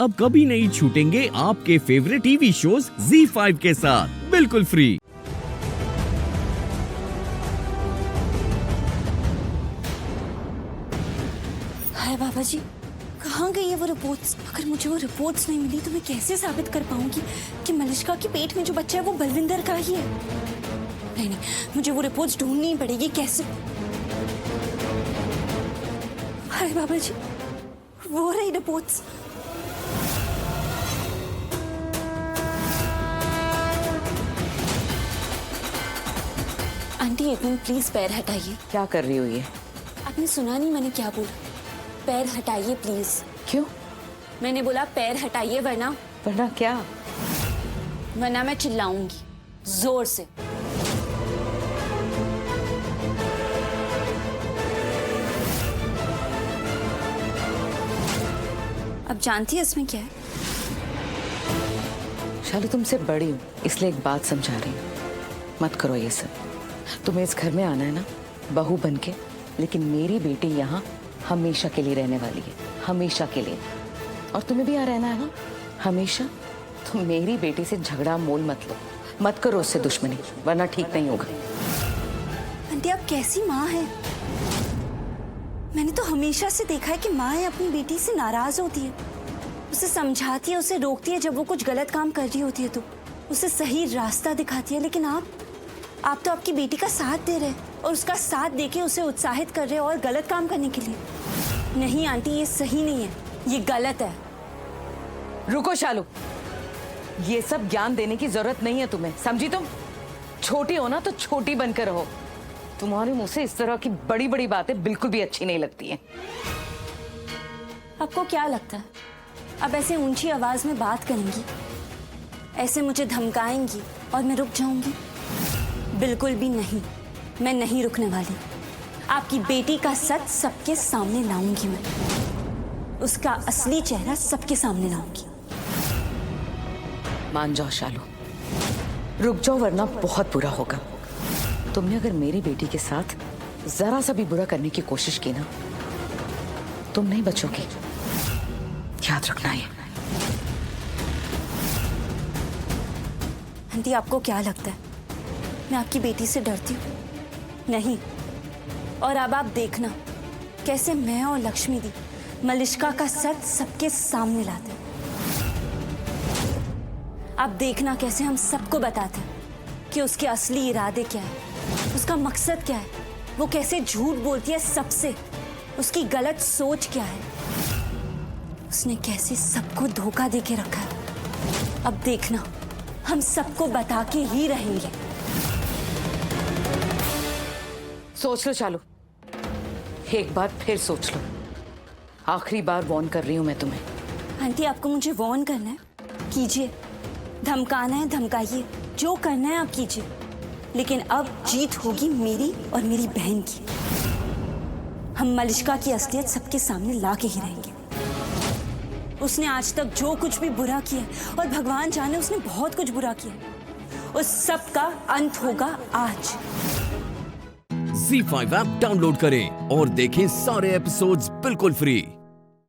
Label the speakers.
Speaker 1: अब कभी नहीं छूटेंगे आपके फेवरेट टीवी शोज ZEE5 के साथ बिल्कुल फ्री।
Speaker 2: हाय बाबा जी, कहाँ गई है वो रिपोर्ट्स? अगर मुझे वो रिपोर्ट्स नहीं मिली तो मैं कैसे साबित कर पाऊंगी कि मलिष्का के पेट में जो बच्चा है वो बलविंदर का ही है? नहीं नहीं, मुझे वो रिपोर्ट्स ढूंढनी पड़ेगी। कैसे? हाय बाबा जी, वो रही रिपोर्ट्स। आंटी एक मिनट प्लीज पैर हटाइए।
Speaker 3: क्या कर रही हो ये?
Speaker 2: आपने सुना नहीं मैंने क्या बोला? पैर हटाइए प्लीज।
Speaker 3: क्यों?
Speaker 2: मैंने बोला पैर हटाइए वरना
Speaker 3: क्या?
Speaker 2: वरना मैं चिल्लाऊंगी जोर से। अब जानती है इसमें क्या है?
Speaker 3: शालू तुमसे बड़ी हूँ इसलिए एक बात समझा रही हूँ, मत करो ये सब। तुम्हें इस घर में आना है ना बहू बन के, लेकिन मेरी बेटी यहाँ हमेशा के लिए रहने वाली है, हमेशा के लिए। और तुम्हें भी यहाँ रहना है ना हमेशा। तो मेरी बेटी से झगड़ा मोल मत लो, मत करो उससे दुश्मनी, वरना ठीक नहीं होगा।
Speaker 2: आंटी आप कैसी माँ है? मैंने तो हमेशा से देखा है कि माँ अपनी बेटी से नाराज होती है, उसे समझाती है, उसे रोकती है जब वो कुछ गलत काम कर रही होती है, तो उसे सही रास्ता दिखाती है। लेकिन आप तो आपकी बेटी का साथ दे रहे हैं और उसका साथ देके उसे उत्साहित कर रहे हैं और गलत काम करने के लिए। नहीं आंटी, ये सही नहीं है, ये गलत है।
Speaker 3: रुको शालू, ये सब ज्ञान देने की जरूरत नहीं है तुम्हें, समझी? तुम छोटी हो ना तो छोटी बनकर रहो। तुम्हारे मुंह से इस तरह की बड़ी बड़ी बातें बिल्कुल भी अच्छी नहीं लगती हैं।
Speaker 2: आपको क्या लगता है अब ऐसे ऊंची आवाज में बात करेंगी, ऐसे मुझे धमकाएंगी और मैं रुक जाऊंगी? बिल्कुल भी नहीं, मैं नहीं रुकने वाली। आपकी बेटी का सच सबके सामने लाऊंगी मैं, उसका असली चेहरा सबके सामने लाऊंगी।
Speaker 3: मान जाओ शालू, रुक जाओ वरना बहुत बुरा होगा। तुमने अगर मेरी बेटी के साथ जरा सा भी बुरा करने की कोशिश की ना, तुम नहीं बचोगी, याद रखना ये।
Speaker 2: आंटी आपको क्या लगता है मैं आपकी बेटी से डरती हूँ? नहीं। और अब आप देखना कैसे मैं और लक्ष्मी दी मलिष्का का सच सबके सामने लाते हैं। आप देखना कैसे हम सबको बताते हैं कि उसके असली इरादे क्या है, उसका मकसद क्या है, वो कैसे झूठ बोलती है सबसे, उसकी गलत सोच क्या है, उसने कैसे सबको धोखा देके रखा है। अब देखना हम सबको बता के ही रहेंगे।
Speaker 3: सोच लो शालू, एक बार फिर सोच लो। आखिरी बार वॉर्न कर रही हूं मैं तुम्हें।
Speaker 2: आंटी आपको मुझे वॉर्न करना है कीजिए, धमकाना है धमकाइए, जो करना है आप कीजिए, लेकिन अब जीत होगी मेरी और मेरी बहन की। हम मलिष्का की असलियत सबके सामने ला के ही रहेंगे। उसने आज तक जो कुछ भी बुरा किया, और भगवान जाने उसने बहुत कुछ बुरा किया, उस सब का अंत होगा आज।
Speaker 1: ZEE5 ऐप डाउनलोड करें और देखें सारे एपिसोड्स बिल्कुल फ्री।